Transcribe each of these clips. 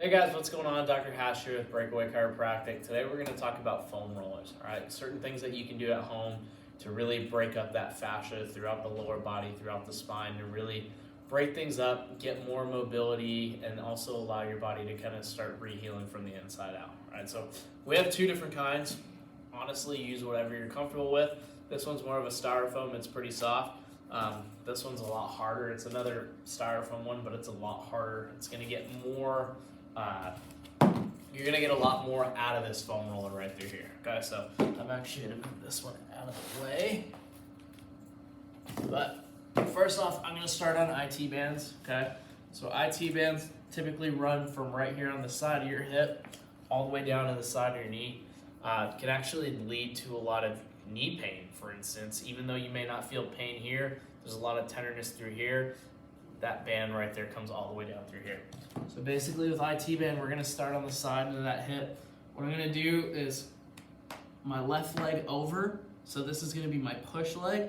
Hey guys, what's going on? Dr. Hash here with Breakaway Chiropractic. Today we're going to talk about foam rollers, all right? Certain things that you can do at home to really break up that fascia throughout the lower body, throughout the spine, and really break things up, get more mobility, and also allow your body to kind of start re-healing from the inside out, all right? So we have two different kinds. Honestly, use whatever you're comfortable with. This one's more of a styrofoam. It's pretty soft. This one's a lot harder. It's another styrofoam one, but it's a lot harder. It's going to get more... you're gonna get a lot more out of this foam roller right through here. Okay, so I'm actually gonna move this one out of the way. But first off, I'm gonna start on IT bands. Okay, so IT bands typically run from right here on the side of your hip all the way down to the side of your knee. Can actually lead to a lot of knee pain, for instance. Even though you may not feel pain here, there's a lot of tenderness through here. That band right there comes all the way down through here. So basically with IT band, we're gonna start on the side of that hip. What I'm gonna do is my left leg over. So this is gonna be my push leg.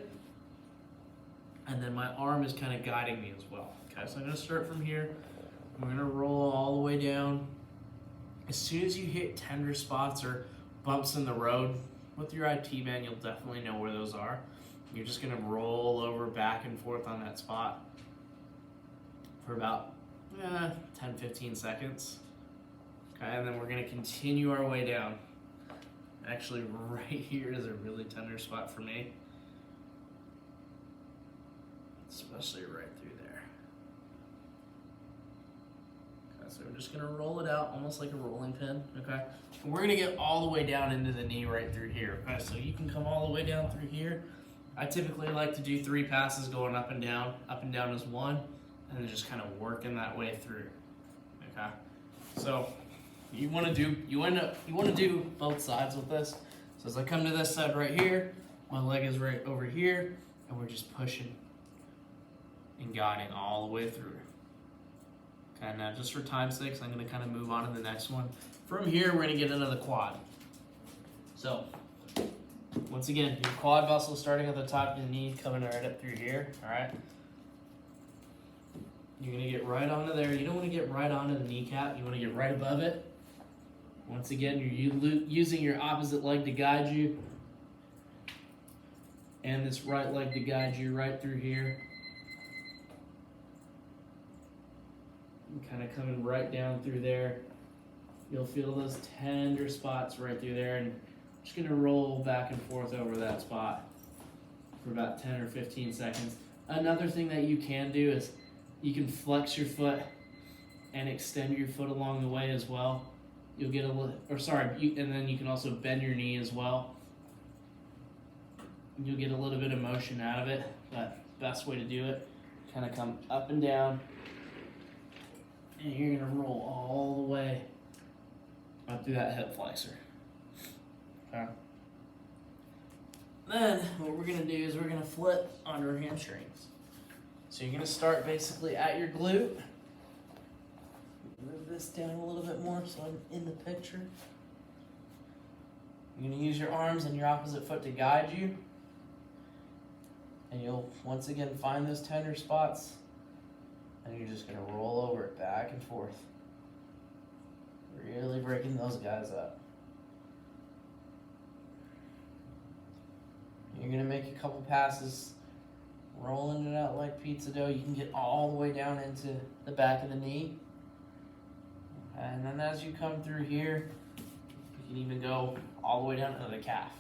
And then my arm is kind of guiding me as well. Okay, so I'm gonna start from here. I'm gonna roll all the way down. As soon as you hit tender spots or bumps in the road, with your IT band, you'll definitely know where those are. You're just gonna roll over back and forth on that spot for about 10-15 seconds. Okay, and then we're gonna continue our way down. Actually, right here is a really tender spot for me, especially right through there. Okay, so we're just gonna roll it out almost like a rolling pin. Okay, and we're gonna get all the way down into the knee right through here. Okay, so you can come all the way down through here. I typically like to do 3 passes going up and down is 1. And then just kind of working that way through. Okay, so you want to do both sides with this. So as I come to this side right here, my leg is right over here, and we're just pushing and guiding all the way through. Okay, now just for time's sake, I'm going to kind of move on to the next one. From here, we're going to get into the quad. So once again, your quad muscle starting at the top of your knee, coming right up through here. All right. You're going to get right onto there. You don't want to get right onto the kneecap. You want to get right above it. Once again, you're using your opposite leg to guide you. And this right leg to guide you right through here. And kind of coming right down through there. You'll feel those tender spots right through there. And I'm just going to roll back and forth over that spot for about 10 or 15 seconds. Another thing that you can do is you can flex your foot and extend your foot along the way as well. You'll get a little, and then you can also bend your knee as well. You'll get a little bit of motion out of it, but best way to do it, kind of come up and down, and you're gonna roll all the way up through that hip flexor. Okay. Then what we're gonna do is we're gonna flip on our hamstrings. So you're going to start basically at your glute. Move this down a little bit more so I'm in the picture. You're going to use your arms and your opposite foot to guide you. And you'll once again find those tender spots. And you're just going to roll over it back and forth. Really breaking those guys up. You're going to make a couple passes, rolling it out like pizza dough. You can get all the way down into the back of the knee. And then as you come through here, you can even go all the way down into the calf.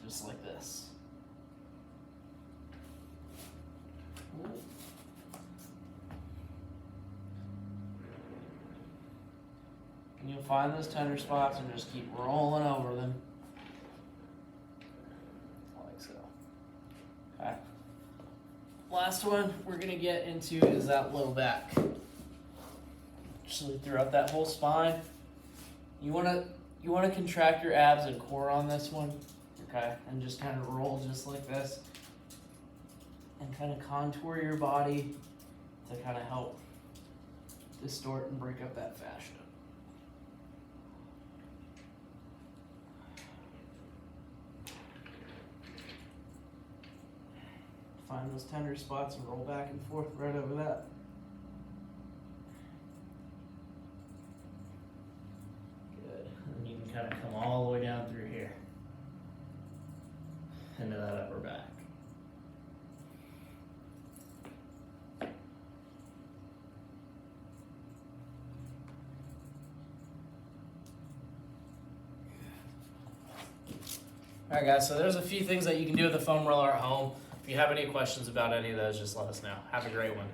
Just like this. And you'll find those tender spots and just keep rolling over them. Okay. Last one we're gonna get into is that low back. Actually, throughout that whole spine, you wanna contract your abs and core on this one, okay, and just kind of roll just like this, and kind of contour your body to kind of help distort and break up that fascia. Find those tender spots and roll back and forth right over that. gonna come all the way down through here into that upper back. All right, guys, so there's a few things that you can do with the foam roller at home. If you have any questions about any of those, just let us know. Have a great one.